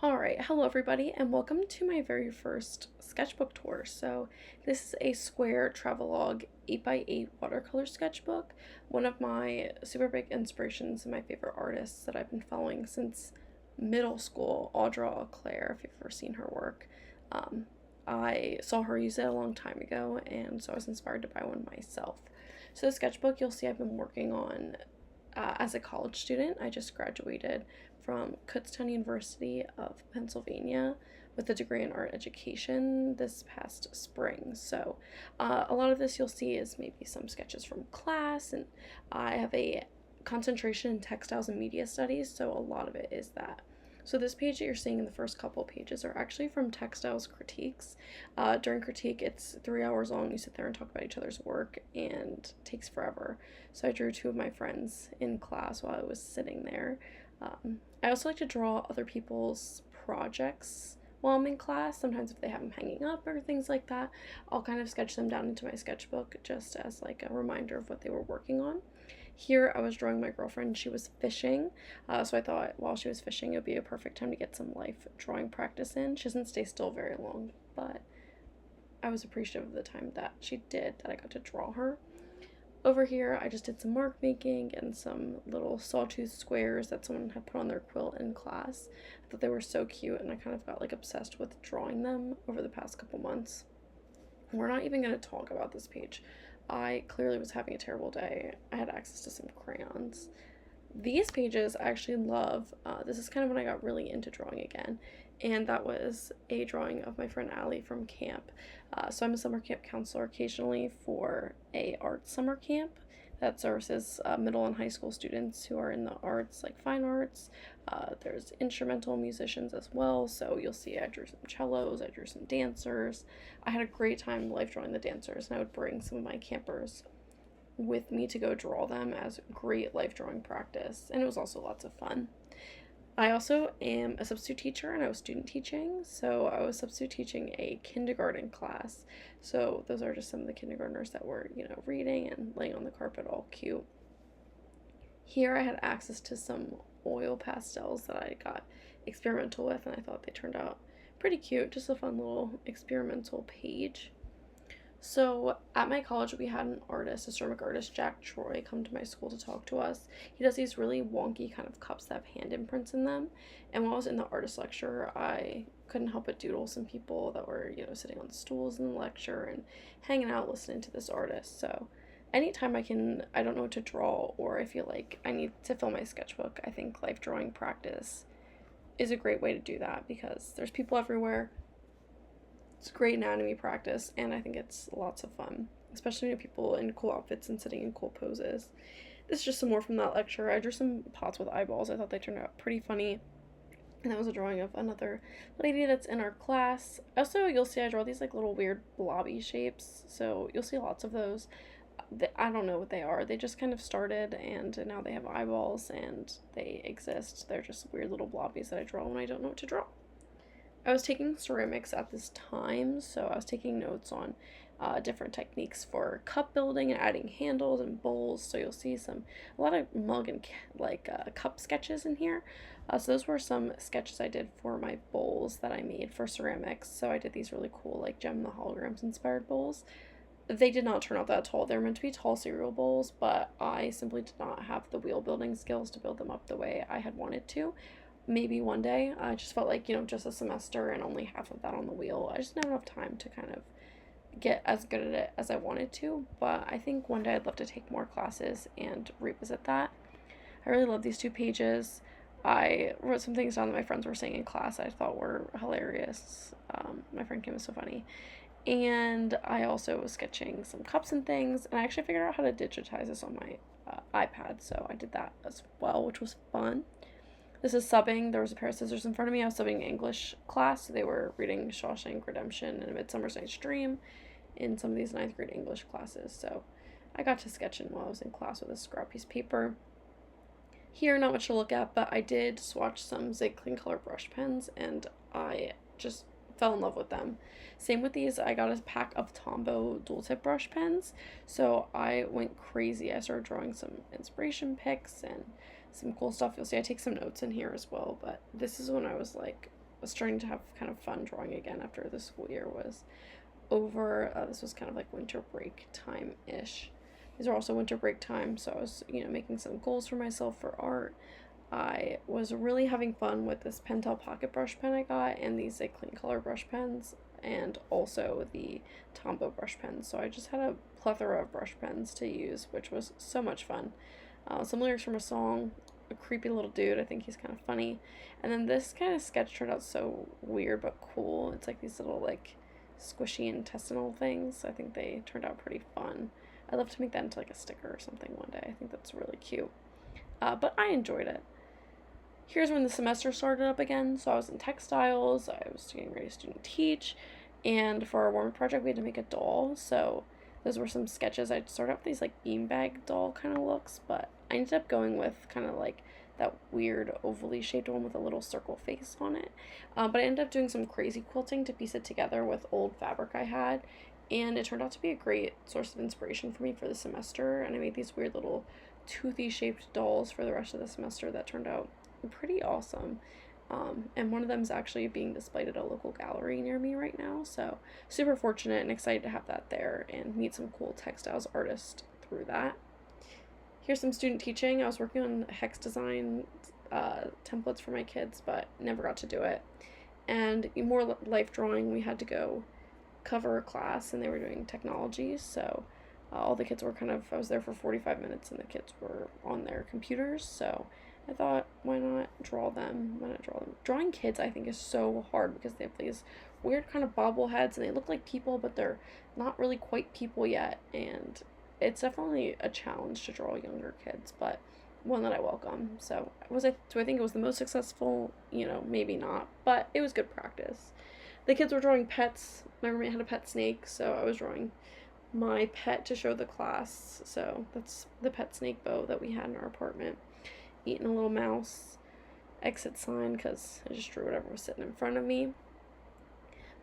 Alright, hello everybody, and welcome to my very first sketchbook tour. So, this is a square Travelouge 8x8 watercolor sketchbook, one of my super big inspirations and my favorite artists that I've been following since middle school, Audra Claire, if you've ever seen her work. Um, I saw her use it a long time ago, and so I was inspired to buy one myself. So, the sketchbook you'll see I've been working on as a college student. I just graduated from Kutztown University of Pennsylvania with a degree in art education this past spring. So a lot of this you'll see is maybe some sketches from class, and I have a concentration in textiles and media studies, so a lot of it is that. So this page that you're seeing in the first couple pages are actually from textiles critiques. During critique, it's 3 hours long. You sit there and talk about each other's work, and it takes forever. So I drew two of my friends in class while I was sitting there. I also like to draw other people's projects while I'm in class. Sometimes if they have them hanging up or things like that, I'll kind of sketch them down into my sketchbook just as like a reminder of what they were working on. Here I was drawing my girlfriend. She was fishing, so I thought while she was fishing it would be a perfect time to get some life drawing practice in. She doesn't stay still very long, but I was appreciative of the time that she did, that I got to draw her. Over here, I just did some mark making and some little sawtooth squares that someone had put on their quilt in class. I thought they were so cute, and I kind of got like obsessed with drawing them over the past couple months. We're not even going to talk about this page. I clearly was having a terrible day. I had access to some crayons. These pages I actually love. This is kind of when I got really into drawing again, and that was a drawing of my friend Allie from camp. So I'm a summer camp counselor occasionally for a art summer camp that services middle and high school students who are in the arts, like fine arts. There's instrumental musicians as well, so you'll see I drew some cellos, I drew some dancers. I had a great time life drawing the dancers, and I would bring some of my campers with me to go draw them as great life drawing practice, and it was also lots of fun. I also am a substitute teacher, and I was student teaching, so I was substitute teaching a kindergarten class. So those are just some of the kindergartners that were, reading and laying on the carpet all cute. Here I had access to some oil pastels that I got experimental with, and I thought they turned out pretty cute. Just a fun little experimental page. So at my college, we had an artist, a ceramic artist, Jack Troy, come to my school to talk to us. He does these really wonky kind of cups that have hand imprints in them. And while I was in the artist lecture, I couldn't help but doodle some people that were, sitting on stools in the lecture and hanging out listening to this artist. So anytime I don't know what to draw, or I feel like I need to fill my sketchbook, I think life drawing practice is a great way to do that because there's people everywhere. It's great anatomy practice, and I think it's lots of fun, especially when people in cool outfits and sitting in cool poses. This is just some more from that lecture. I drew some pots with eyeballs. I thought they turned out pretty funny. And that was a drawing of another lady that's in our class. Also, you'll see I draw these like little weird blobby shapes, so you'll see lots of those. I don't know what they are. They just kind of started, and now they have eyeballs, and they exist. They're just weird little blobbies that I draw when I don't know what to draw. I was taking ceramics at this time, so I was taking notes on different techniques for cup building and adding handles and bowls. So you'll see a lot of mug and cup sketches in here. So those were some sketches I did for my bowls that I made for ceramics. So I did these really cool like Gem the Holograms inspired bowls. They did not turn out that tall. They were meant to be tall cereal bowls, but I simply did not have the wheel building skills to build them up the way I had wanted to. Maybe one day. I just felt like, just a semester and only half of that on the wheel. I just didn't have enough time to kind of get as good at it as I wanted to, but I think one day I'd love to take more classes and revisit that. I really love these two pages. I wrote some things down that my friends were saying in class I thought were hilarious. My friend Kim was so funny. And I also was sketching some cups and things, and I actually figured out how to digitize this on my iPad, so I did that as well, which was fun. This is subbing. There was a pair of scissors in front of me. I was subbing English class. They were reading Shawshank Redemption and A Midsummer Night's Dream in some of these 9th grade English classes. So I got to sketch in while I was in class with a scrap piece of paper. Here, not much to look at, but I did swatch some Zig Clean Color brush pens, and I just fell in love with them. Same with these. I got a pack of Tombow dual tip brush pens, so I went crazy. I started drawing some inspiration pics and some cool stuff. You'll see I take some notes in here as well, but this is when I was like starting to have kind of fun drawing again after the school year was over. This was kind of like winter break time-ish. These are also winter break time, so I was, making some goals for myself for art. I was really having fun with this Pentel pocket brush pen I got and these like clean color brush pens and also the Tombow brush pens. So I just had a plethora of brush pens to use, which was so much fun. Some lyrics from a song, a creepy little dude, I think he's kind of funny. And then this kind of sketch turned out so weird but cool. It's like these little like squishy intestinal things. I think they turned out pretty fun. I'd love to make that into like a sticker or something one day. I think that's really cute. But I enjoyed it. Here's when the semester started up again. So I was in textiles, I was getting ready to student teach, and for our warm-up project we had to make a doll. So those were some sketches. I started out with these like beanbag doll kind of looks, but I ended up going with kind of like that weird ovally shaped one with a little circle face on it. But I ended up doing some crazy quilting to piece it together with old fabric I had, and it turned out to be a great source of inspiration for me for the semester. And I made these weird little toothy shaped dolls for the rest of the semester that turned out pretty awesome. And one of them is actually being displayed at a local gallery near me right now, so super fortunate and excited to have that there and meet some cool textiles artists through that. Here's some student teaching. I was working on hex design templates for my kids, but never got to do it. And more life drawing, we had to go cover a class, and they were doing technology, so all the kids were I was there for 45 minutes, and the kids were on their computers, so I thought, why not draw them? Drawing kids, I think, is so hard because they have these weird kind of bobbleheads, and they look like people, but they're not really quite people yet, and it's definitely a challenge to draw younger kids, but one that I welcome. So do I think it was the most successful? Maybe not, but it was good practice. The kids were drawing pets. My roommate had a pet snake, so I was drawing my pet to show the class. So that's the pet snake bow that we had in our apartment. Eating a little mouse. Exit sign, because I just drew whatever was sitting in front of me.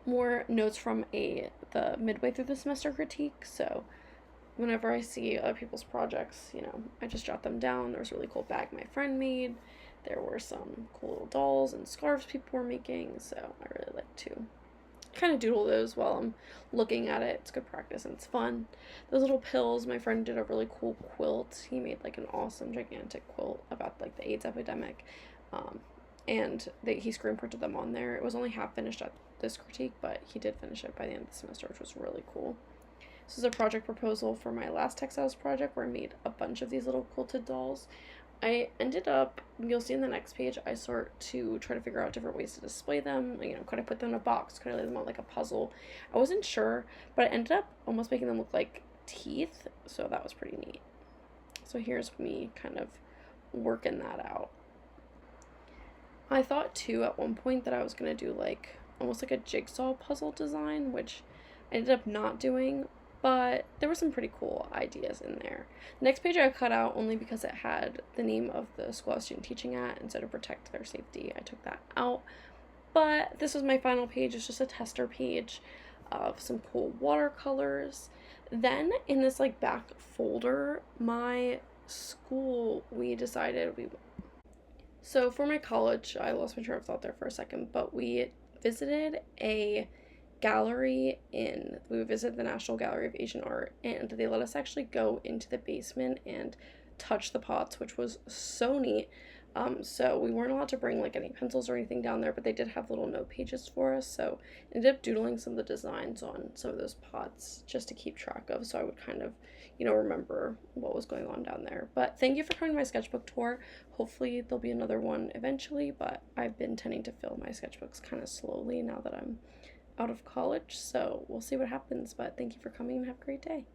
More notes from the midway through the semester critique. So whenever I see other people's projects, I just jot them down. There was a really cool bag my friend made. There were some cool little dolls and scarves people were making, so I really like to kind of doodle those while I'm looking at it. It's good practice and it's fun. Those little pills, my friend did a really cool quilt. He made like an awesome gigantic quilt about like the AIDS epidemic, and he screen printed them on there. It was only half finished at this critique, but he did finish it by the end of the semester, which was really cool. This is a project proposal for my last textiles project where I made a bunch of these little quilted dolls. I ended up, you'll see in the next page, I start to try to figure out different ways to display them. Could I put them in a box? Could I lay them out like a puzzle? I wasn't sure, but I ended up almost making them look like teeth, so that was pretty neat. So here's me kind of working that out. I thought too at one point that I was going to do like almost like a jigsaw puzzle design, which I ended up not doing, but there were some pretty cool ideas in there. The next page I cut out only because it had the name of the school I was student teaching at, and so to protect their safety, I took that out. But this was my final page. It's just a tester page of some cool watercolors. Then in this like back folder, my school, so for my college, I lost my train of thought there for a second, but we visited we visited the National Gallery of Asian Art, and they let us actually go into the basement and touch the pots, which was so neat. So we weren't allowed to bring like any pencils or anything down there, but they did have little note pages for us, so I ended up doodling some of the designs on some of those pots just to keep track of, so I would kind of remember what was going on down there. But thank you for coming to my sketchbook tour. Hopefully there'll be another one eventually, but I've been tending to fill my sketchbooks kind of slowly now that I'm out of college, so we'll see what happens. But thank you for coming and have a great day.